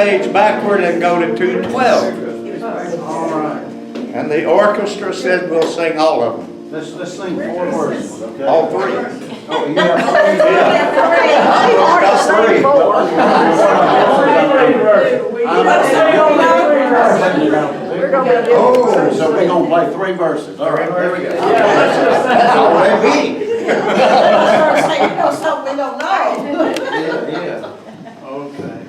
page backward and go to 212. All right. And the orchestra said we'll sing all of them. Let's sing 4 verses, okay? All 3. Oh, you have 3? Oh, so we're going to play 3 verses. All right, there we go. That's already. You know something we don't know. Yeah. Okay.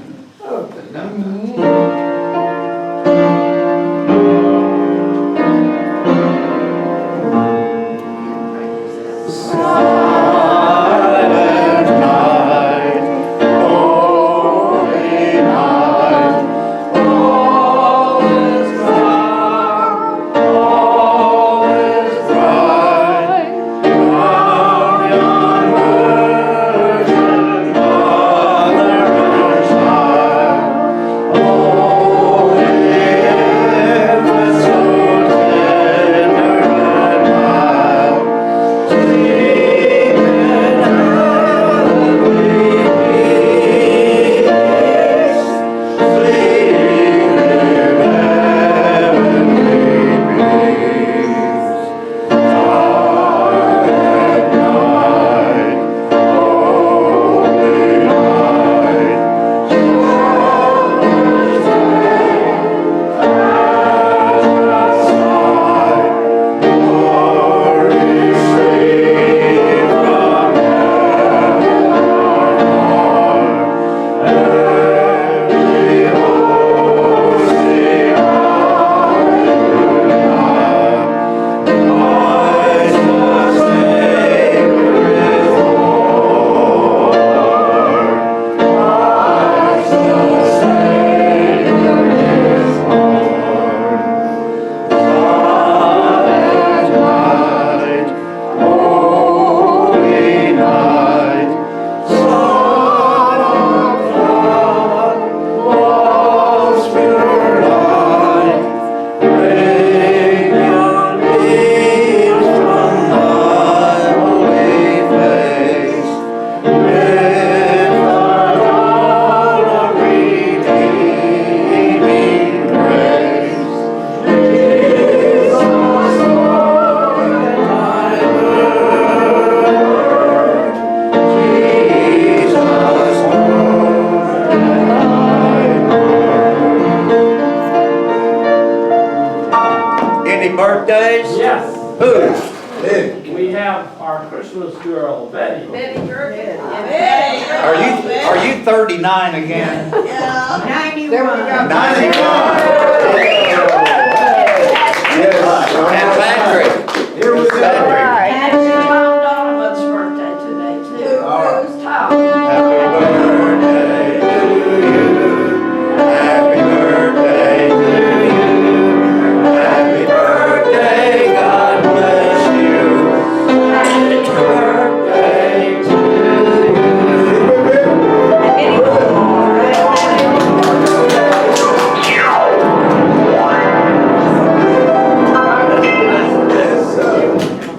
Birthdays? Yes, Who? we have our Christmas girl, Betty. Betty Jerkin. Are you 39 again? Yeah. 91. 91. And Patrick. Here we go. Patrick. And it's Tom Donovan's birthday today, too. All right. Who's Tom? Happy birthday to you. Happy birthday to you. Happy birthday, God bless you. Happy birthday to you.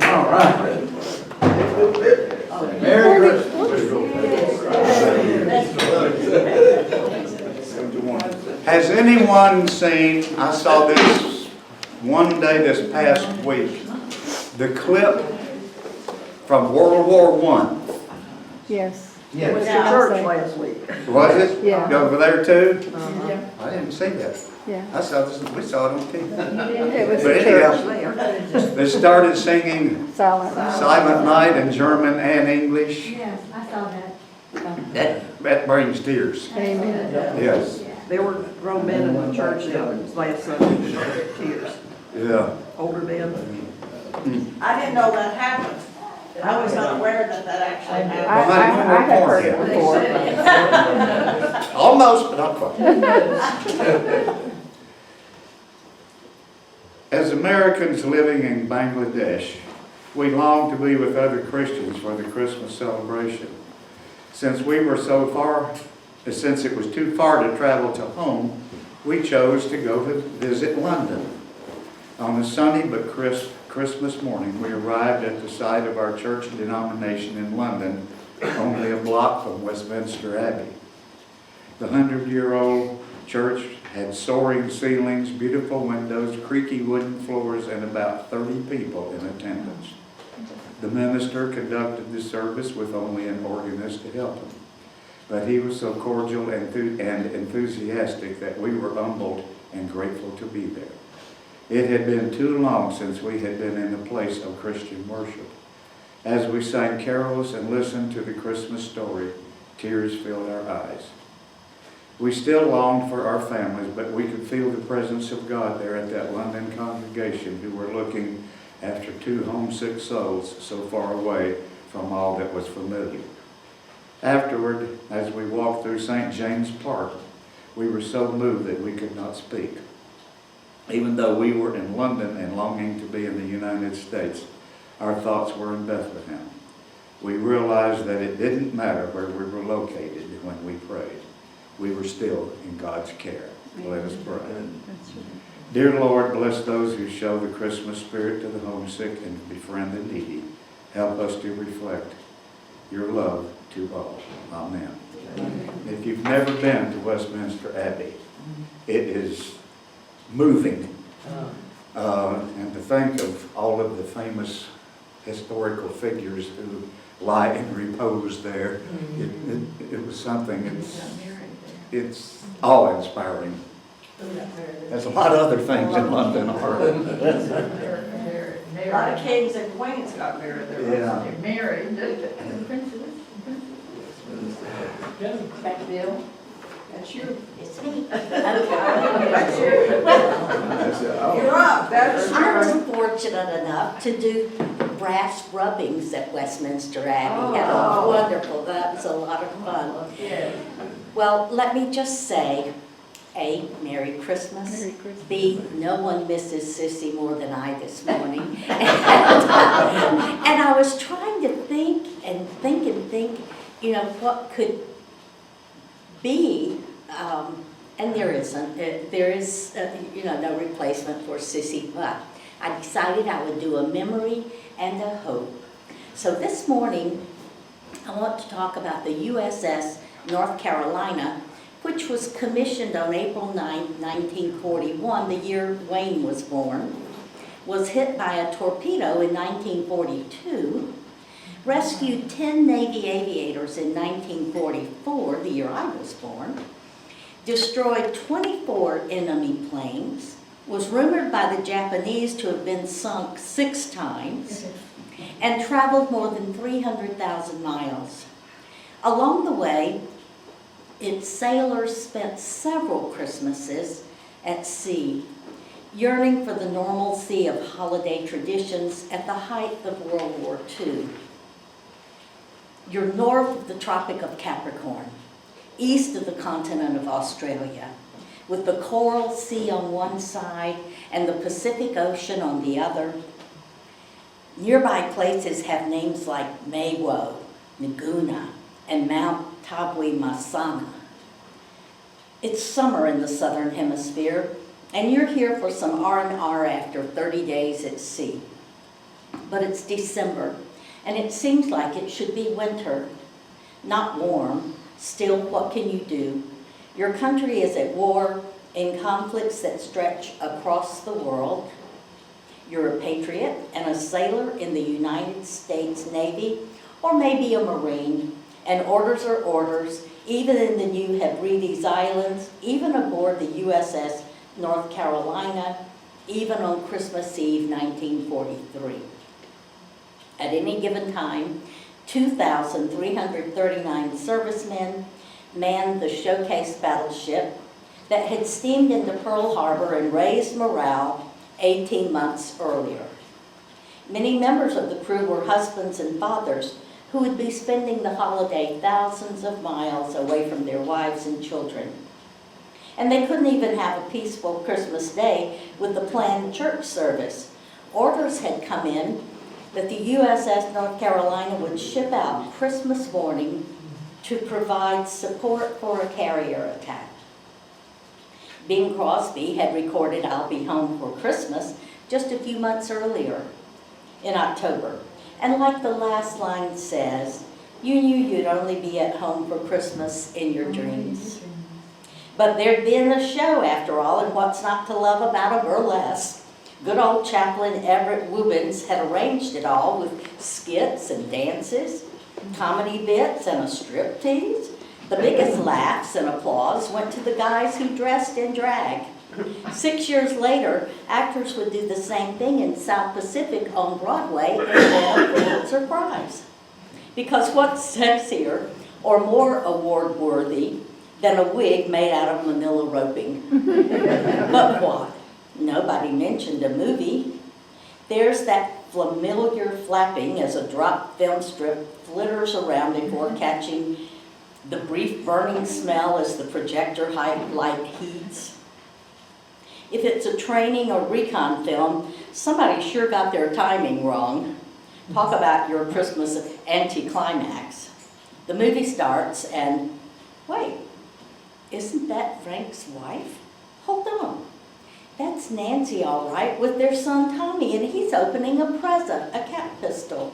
All right. Merry Christmas. Has anyone seen, I saw this one day this past week, the clip from World War I? Yes. It was Yes. the church last week. Was it? Yeah. Over there too? Yeah. I didn't see that. Yeah. I saw this, we saw it on TV. It was But the church. anyhow, they started singing Silent. Silent Night in German and English. Yes, I saw that. That brings tears. Amen. Yes. There were grown men in the church last Sunday, shed tears, Yeah. older men. I didn't know that happened. I was not aware that that actually I happened. have heard it before. Almost, but not quite. As Americans living in Bangladesh, we long to be with other Christians for the Christmas celebration. Since it was too far to travel to home, we chose to go to visit London. On a sunny but crisp Christmas morning, we arrived at the site of our church denomination in London, only a block from Westminster Abbey. The 100-year-old church had soaring ceilings, beautiful windows, creaky wooden floors, and about 30 people in attendance. The minister conducted the service with only an organist to help him. But he was so cordial and enthusiastic that we were humbled and grateful to be there. It had been too long since we had been in a place of Christian worship. As we sang carols and listened to the Christmas story, tears filled our eyes. We still longed for our families, but we could feel the presence of God there at that London congregation who were looking after two homesick souls so far away from all that was familiar. Afterward, as we walked through St. James Park, we were so moved that we could not speak. Even though we were in London and longing to be in the United States, our thoughts were in Bethlehem. We realized that it didn't matter where we were located when we prayed. We were still in God's care. Let us pray. Dear Lord, bless those who show the Christmas spirit to the homesick and befriend the needy. Help us to reflect your love to all. Amen. If you've never been to Westminster Abbey, it is moving. And to think of all of the famous historical figures who lie in repose there, it was something. It's awe-inspiring. There's a lot of other things in London are. A lot of kings and queens got married there. Yeah. Married. Back Bill, that's you. It's me. That's you. You're up, that's I was yours. fortunate enough to do brass rubbings at Westminster Abbey. That Oh. was wonderful. That was a lot of fun. Yeah. Well, let me just say, A, Merry Christmas. Merry Christmas. B, no one misses Sissy more than I this morning. And I was trying to think, you know, what could be, and there isn't. There is, no replacement for Sissy, but I decided I would do a memory and a hope. So this morning, I want to talk about the USS North Carolina, which was commissioned on April 9, 1941, the year Wayne was born, was hit by a torpedo in 1942, rescued 10 Navy aviators in 1944, the year I was born, destroyed 24 enemy planes, was rumored by the Japanese to have been sunk 6 times, and traveled more than 300,000 miles. Along the way, its sailors spent several Christmases at sea, yearning for the normalcy of holiday traditions at the height of World War II. You're north of the Tropic of Capricorn, east of the continent of Australia, with the Coral Sea on one side and the Pacific Ocean on the other. Nearby places have names like Mawo, Naguna, and Mount Tabwi Masana. It's summer in the southern hemisphere, and you're here for some R&R after 30 days at sea. But it's December, and it seems like it should be winter. Not warm, still what can you do? Your country is at war in conflicts that stretch across the world. You're a patriot and a sailor in the United States Navy, or maybe a Marine, and orders are orders, even in the New Hebrides Islands, even aboard the USS North Carolina, even on Christmas Eve 1943. At any given time, 2,339 servicemen manned the Showcase battleship that had steamed into Pearl Harbor and raised morale 18 months earlier. Many members of the crew were husbands and fathers who would be spending the holiday thousands of miles away from their wives and children. And they couldn't even have a peaceful Christmas day with the planned church service. Orders had come in that the USS North Carolina would ship out Christmas morning to provide support for a carrier attack. Bing Crosby had recorded "I'll Be Home for Christmas" just a few months earlier, in October. And like the last line says, you knew you'd only be at home for Christmas in your dreams. But there'd been a show after all, and what's not to love about a burlesque? Good old Chaplain Everett Woobens had arranged it all with skits and dances, comedy bits and a striptease. The biggest laughs and applause went to the guys who dressed in drag. 6 years later, actors would do the same thing in South Pacific on Broadway and win a Pulitzer Prize. Because what's sexier or more award-worthy than a wig made out of manila roping? But what? Nobody mentioned a movie. There's that familiar flapping as a drop film strip flitters around before catching the brief burning smell as the projector light heats. If it's a training or recon film, somebody sure got their timing wrong. Talk about your Christmas anticlimax. The movie starts and, wait, isn't that Frank's wife? Hold on. That's Nancy, all right, with their son Tommy, and he's opening a present, a cat pistol.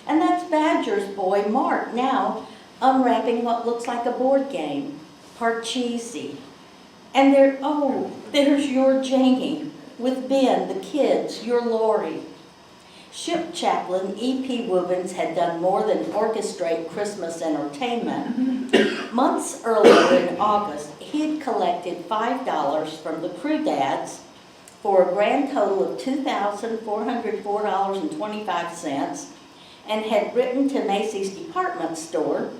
And that's Badger's boy, Mark, now unwrapping what looks like a board game, Parcheesi. And there's your Janie, with Ben, the kids, your Lori. Ship chaplain E.P. Woobens had done more than orchestrate Christmas entertainment. Months earlier in August, he had collected $5 from the crew dads for a grand total of $2,404.25 and had written to Macy's department store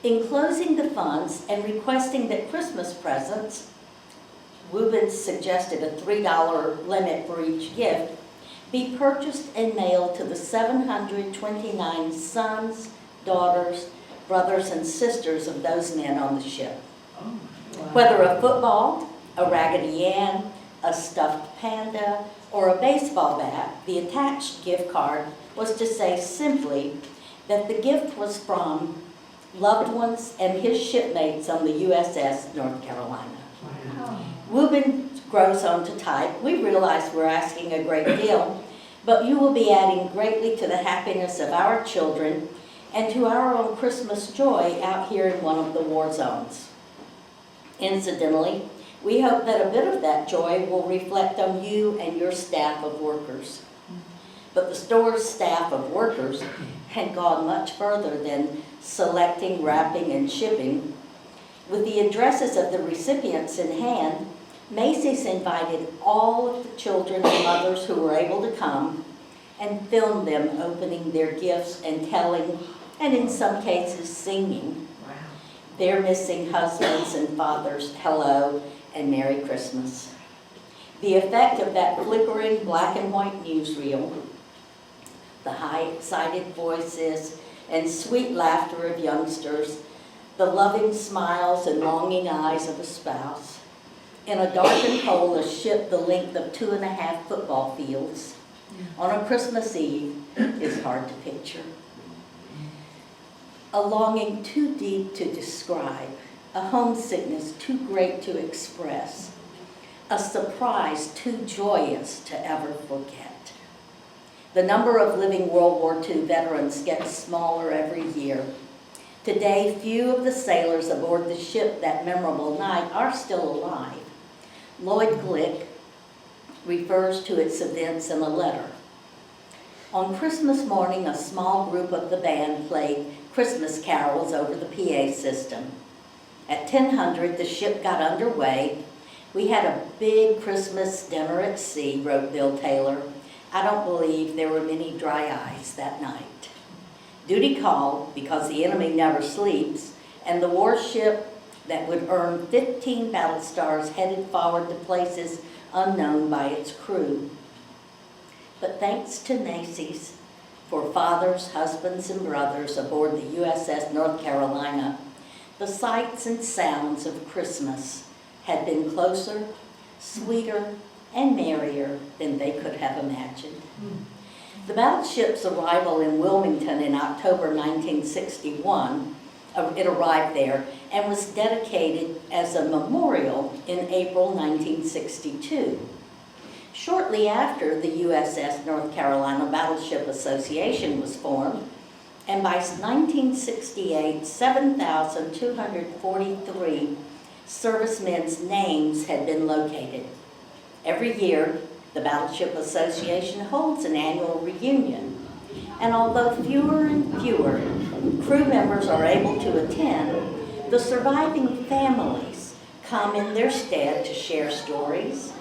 enclosing the funds and requesting that Christmas presents, Woobens suggested a $3 limit for each gift, be purchased and mailed to the 729 sons, daughters, brothers, and sisters of those men on the ship. Whether a football, a Raggedy Ann, a stuffed panda, or a baseball bat, the attached gift card was to say simply that the gift was from loved ones and his shipmates on the USS North Carolina. Woobens grows on to type. We realize we're asking a great deal, but you will be adding greatly to the happiness of our children and to our own Christmas joy out here in one of the war zones. Incidentally, we hope that a bit of that joy will reflect on you and your staff of workers. But the store's staff of workers had gone much further than selecting, wrapping, and shipping. With the addresses of the recipients in hand, Macy's invited all of the children and mothers who were able to come and filmed them opening their gifts and telling, and in some cases singing, their missing husbands and fathers hello and Merry Christmas. The effect of that flickering black and white newsreel, the high excited voices and sweet laughter of youngsters, the loving smiles and longing eyes of a spouse, in a darkened hole a ship the length of 2.5 football fields, on a Christmas Eve is hard to picture. A longing too deep to describe, a homesickness too great to express, a surprise too joyous to ever forget. The number of living World War II veterans gets smaller every year. Today, few of the sailors aboard the ship that memorable night are still alive. Lloyd Glick refers to its events in a letter. On Christmas morning, a small group of the band played Christmas carols over the PA system. At 10:00, the ship got underway. We had a big Christmas dinner at sea, wrote Bill Taylor. I don't believe there were many dry eyes that night. Duty called, because the enemy never sleeps, and the warship that would earn 15 battle stars headed forward to places unknown by its crew. But thanks to Macy's, for fathers, husbands, and brothers aboard the USS North Carolina, the sights and sounds of Christmas had been closer, sweeter, and merrier than they could have imagined. The battleship's arrival in Wilmington in October 1961, it arrived there and was dedicated as a memorial in April 1962. Shortly after, the USS North Carolina Battleship Association was formed, and by 1968, 7,243 servicemen's names had been located. Every year, the Battleship Association holds an annual reunion, and although fewer and fewer crew members are able to attend, the surviving families come in their stead to share stories,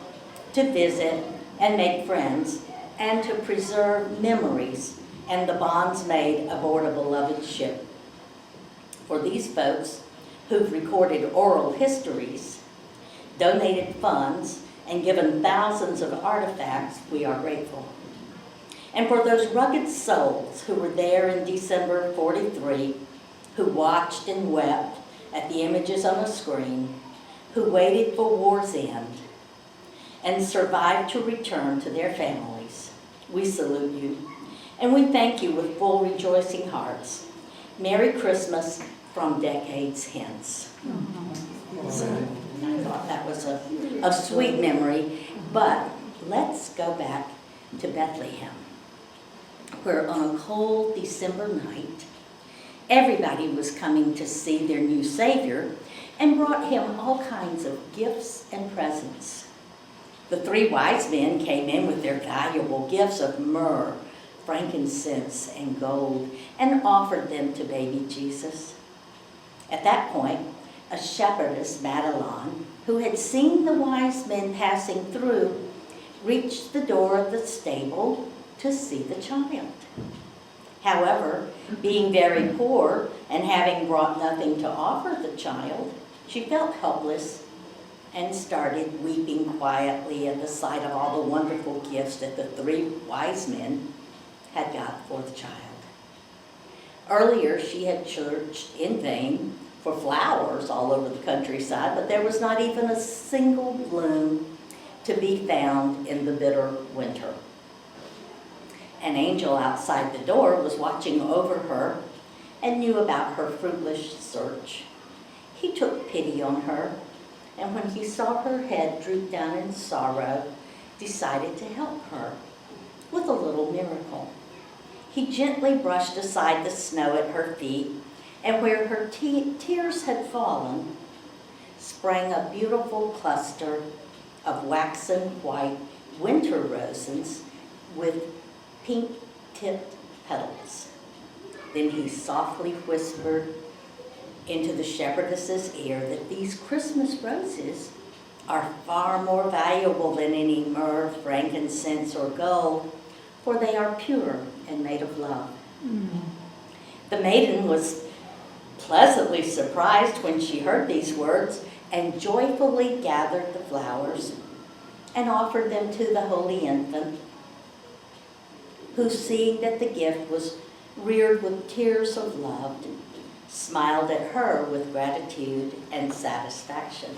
to visit and make friends, and to preserve memories and the bonds made aboard a beloved ship. For these folks who've recorded oral histories, donated funds, and given thousands of artifacts, we are grateful. And for those rugged souls who were there in December '43, who watched and wept at the images on a screen, who waited for war's end, and survived to return to their families, we salute you, and we thank you with full rejoicing hearts. Merry Christmas from decades hence. So, I thought that was a sweet memory, but let's go back to Bethlehem, where on a cold December night, everybody was coming to see their new Savior and brought him all kinds of gifts and presents. The 3 wise men came in with their valuable gifts of myrrh, frankincense, and gold, and offered them to baby Jesus. At that point, a shepherdess, Madeline, who had seen the wise men passing through, reached the door of the stable to see the child. However, being very poor and having brought nothing to offer the child, she felt helpless and started weeping quietly at the sight of all the wonderful gifts that the 3 wise men had got for the child. Earlier, she had searched in vain for flowers all over the countryside, but there was not even a single bloom to be found in the bitter winter. An angel outside the door was watching over her and knew about her fruitless search. He took pity on her, and when he saw her head droop down in sorrow, decided to help her with a little miracle. He gently brushed aside the snow at her feet, and where her tears had fallen, sprang a beautiful cluster of waxen white winter roses with pink-tipped petals. Then he softly whispered into the shepherdess's ear that these Christmas roses are far more valuable than any myrrh, frankincense, or gold, for they are pure and made of love. The maiden was pleasantly surprised when she heard these words and joyfully gathered the flowers and offered them to the holy infant, who, seeing that the gift was reared with tears of love, smiled at her with gratitude and satisfaction.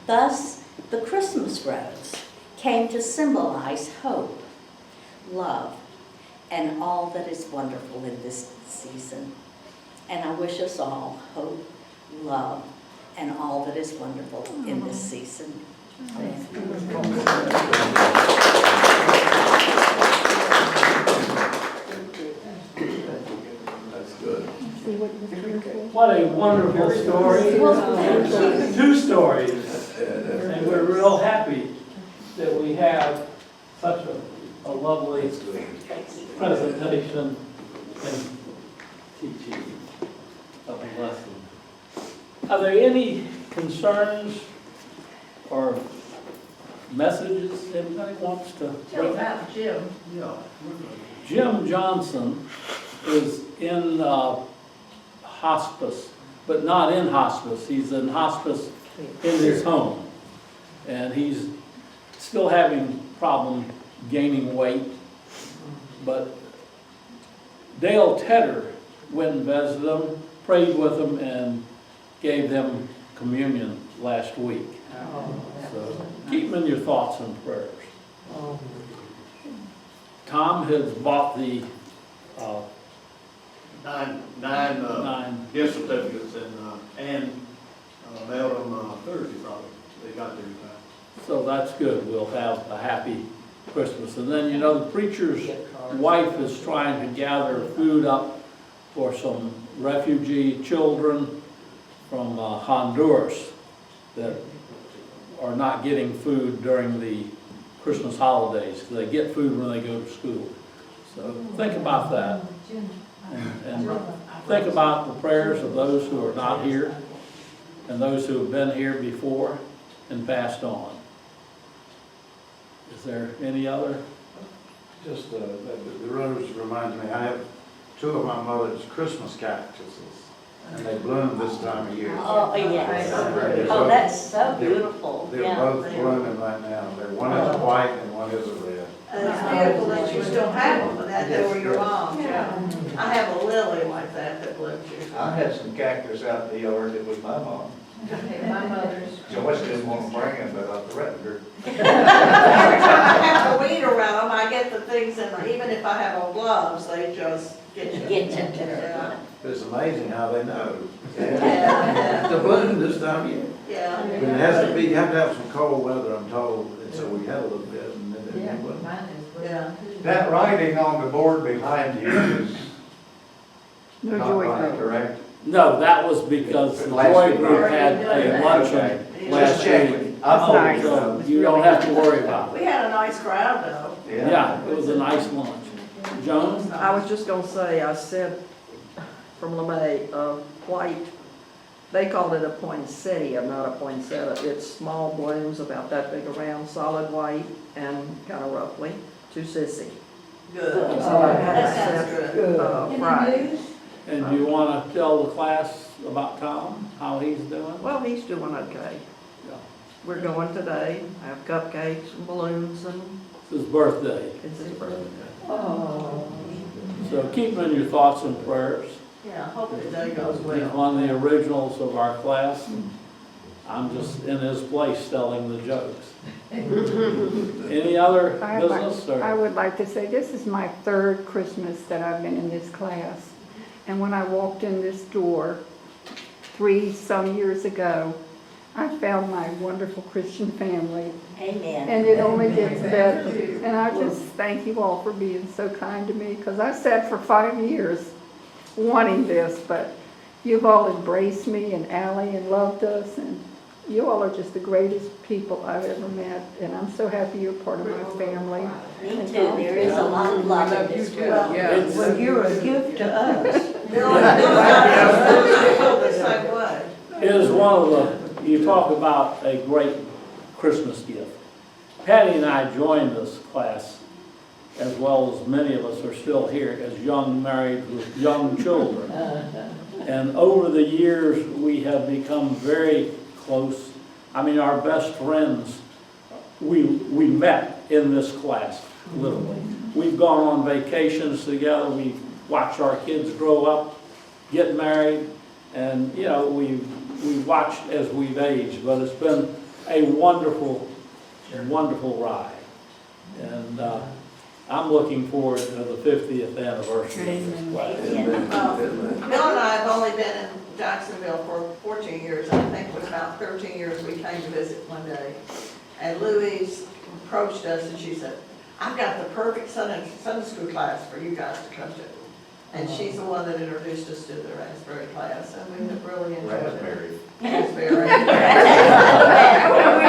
Thus, the Christmas rose came to symbolize hope, love, and all that is wonderful in this season. And I wish us all hope, love, and all that is wonderful in this season. That's good. See what was beautiful. What a wonderful story. 2 stories. And we're real happy that we have such a lovely presentation and teaching of a lesson. Are there any concerns or messages anybody wants to Tell bring up? about Jim. Jim Johnson is in hospice, but not in hospice. He's in hospice in his home. And he's still having problem gaining weight. But Dale Tedder went and visited him, prayed with him, and gave them communion last week. So keep them in your thoughts and prayers. Tom has bought the Nine gift certificates and mailed them Thursday probably. They got there in time. So that's good. We'll have a happy Christmas. And then, you know, the preacher's wife is trying to gather food up for some refugee children from Honduras. that are not getting food during the Christmas holidays. They get food when they go to school. So think about that. And think about the prayers of those who are not here and those who have been here before and passed on. Is there any other? Just, the rose reminds me, I have two of my mother's Christmas cactuses, and they bloom this time of year. Oh, yes. Oh, that's so beautiful, They're yeah. both blooming right now. One is white and one is a red. And it's beautiful that you still have them, but that they were your mom's, yeah. I have a lily like that blooms here. I had some cactus out in the yard that was my mom. Okay, my mother's. So much didn't want to bring them, but I threatened her. Every time I have to weed around them, I get the things in, even if I have on gloves, they just get you. Get you. Yeah. It's amazing how they know. Yeah. The bloom this time of year. Yeah. But it has to be, you have to have some cold weather, I'm told, and so we had a little bit, and then Yeah, it wasn't. mine is. Yeah. That writing on the board behind you is No not joy right, group. correct? No, that was because the Last Joy week. Group had a luncheon Okay. last Just checking. week. I'm Nice. So you don't have to worry about it. We had a nice crowd though. Yeah, it was a nice lunch. Joan? I was just gonna say, I said from LeMay, white, they called it a poinsettia, not a poinsettia. It's small blooms about that big around, solid white and kind of roughly, to Sissy. Good. So I had That that sounds good. set, Friday. And do you want to tell the class about Tom, how he's doing? Well, he's doing okay. Yeah. We're going today, have cupcakes and balloons and It's his birthday. it's his birthday. So keep him in your thoughts and prayers. Yeah, hopefully the day goes He's well. one of the originals of our class. I'm just in his place telling the jokes. Any other business? I Or? would like to say, this is my third Christmas that I've been in this class. And when I walked in this door 3-some years ago, I found my wonderful Christian family. Amen. And it only gets better. And I just thank you all for being so kind to me, because I sat for 5 years wanting this, but you've all embraced me and Allie and loved us, and you all are just the greatest people I've ever met, and I'm so happy you're part of my family. Me too, there is a lot of love in this world. It's- Well, you're a gift to us. Bill I feel the same way. It is one of the, you talk about a great Christmas gift. Patty and I joined this class, as well as many of us are still here, as young married with young children. And over the years, we have become very close. I mean, our best friends, we met in this class, literally. We've gone on vacations together. We've watched our kids grow up, get married, and, you know, we've watched as we've aged, but it's been a wonderful, wonderful ride. And I'm looking forward to the 50th anniversary of this class. Bill and I have only been in Jacksonville for 14 years. I think it was about 13 years we came to visit one day. And Louise approached us and she said, I've got the perfect Sunday school class for you guys to come to. And she's the one that introduced us to the Asbury class, and we have really enjoyed it. Raspberry. Asbury. We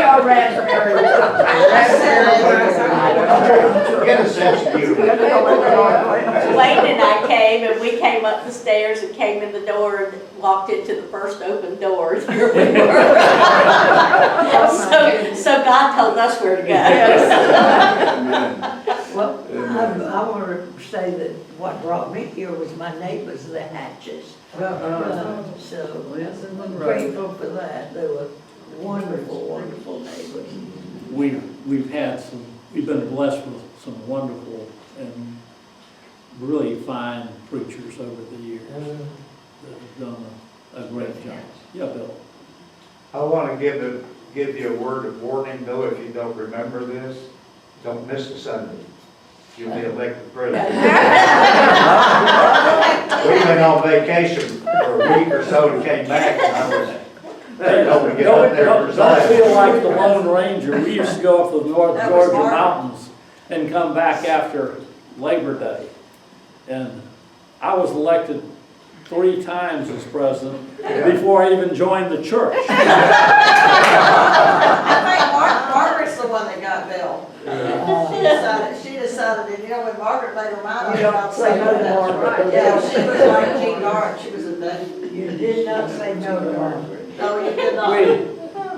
are raspberry. Get a sense of humor. Wayne and I came, and we came up the stairs and came in the door and walked into the first open door. Here we were. So God told us where to go. Well, I want to say that what brought me here was my neighbors, the Hatches. So I'm grateful for that. They were wonderful, wonderful neighbors. We've been blessed with some wonderful and really fine preachers over the years that have done a great job. Yeah, Bill. I want to give you a word of warning, though, if you don't remember this. Don't miss a Sunday. You'll be elected president. We went on vacation for a week or so and came back, and I was, they told me to get up there and Don't feel preside. like the Lone Ranger. We used to go up to the North That was Georgia Mark. mountains and come back after Labor Day. And I was elected 3 times as president before I even joined the church. I think Margaret's the one that got Bill. She decided, and you know, when Margaret made her mind up You don't about say saying no to that. Margaret. Yeah, she was like Jean Dart, she was a nut. You did not say no to Margaret. No, you did not.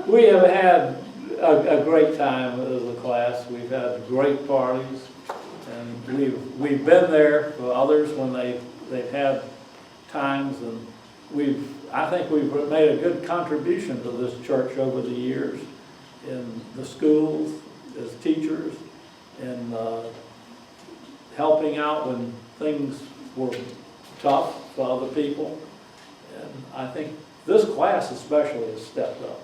We have had a great time as a class. We've had great parties, and we've been there for others when they've had times, and I think we've made a good contribution to this church over the years in the schools, as teachers, and helping out when things were tough for other people. And I think this class especially has stepped up.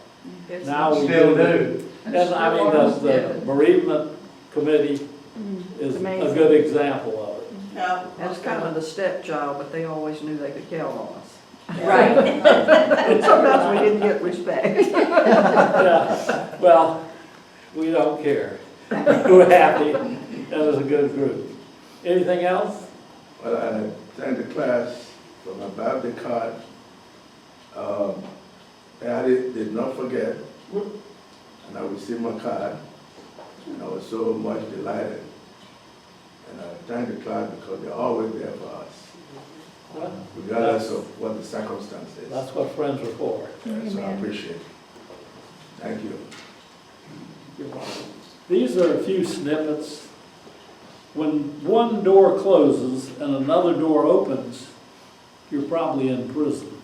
Now we Still do. And I mean, the bereavement committee is a good example of it. Yeah. That's kind of the stepchild, but they always knew they could count on us. Right. And sometimes we didn't get respect. Yeah, well, we don't care. We're happy, and it's a good group. Anything else? Well, I thank the class for my birthday card. And I did not forget, and I received my card, and I was so much delighted. And I thank the class because they're always there for us, regardless of what the circumstances. That's what friends are for. So I appreciate it. Thank you. These are a few snippets. When one door closes and another door opens, you're probably in prison.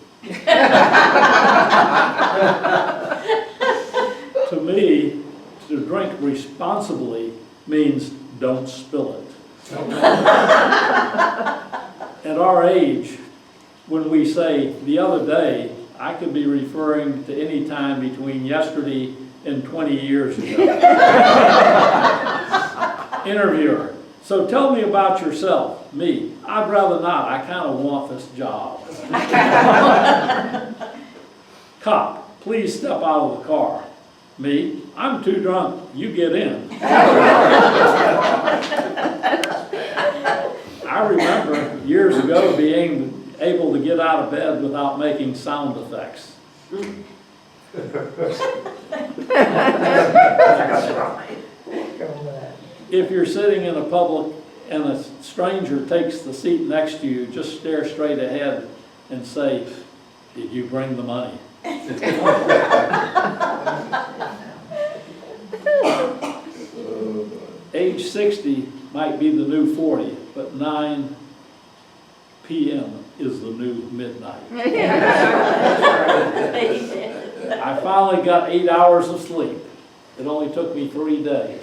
To me, to drink responsibly means don't spill it. At our age, when we say the other day, I could be referring to any time between yesterday and 20 years ago. Interviewer, so tell me about yourself. Me, I'd rather not. I kind of want this job. Cop, please step out of the car. Me, I'm too drunk. You get in. I remember years ago being able to get out of bed without making sound effects. If you're sitting in a public and a stranger takes the seat next to you, just stare straight ahead and say, "Did you bring the money?" Age 60 might be the new 40, but 9 p.m. is the new midnight. I finally got 8 hours of sleep. It only took me 3 days.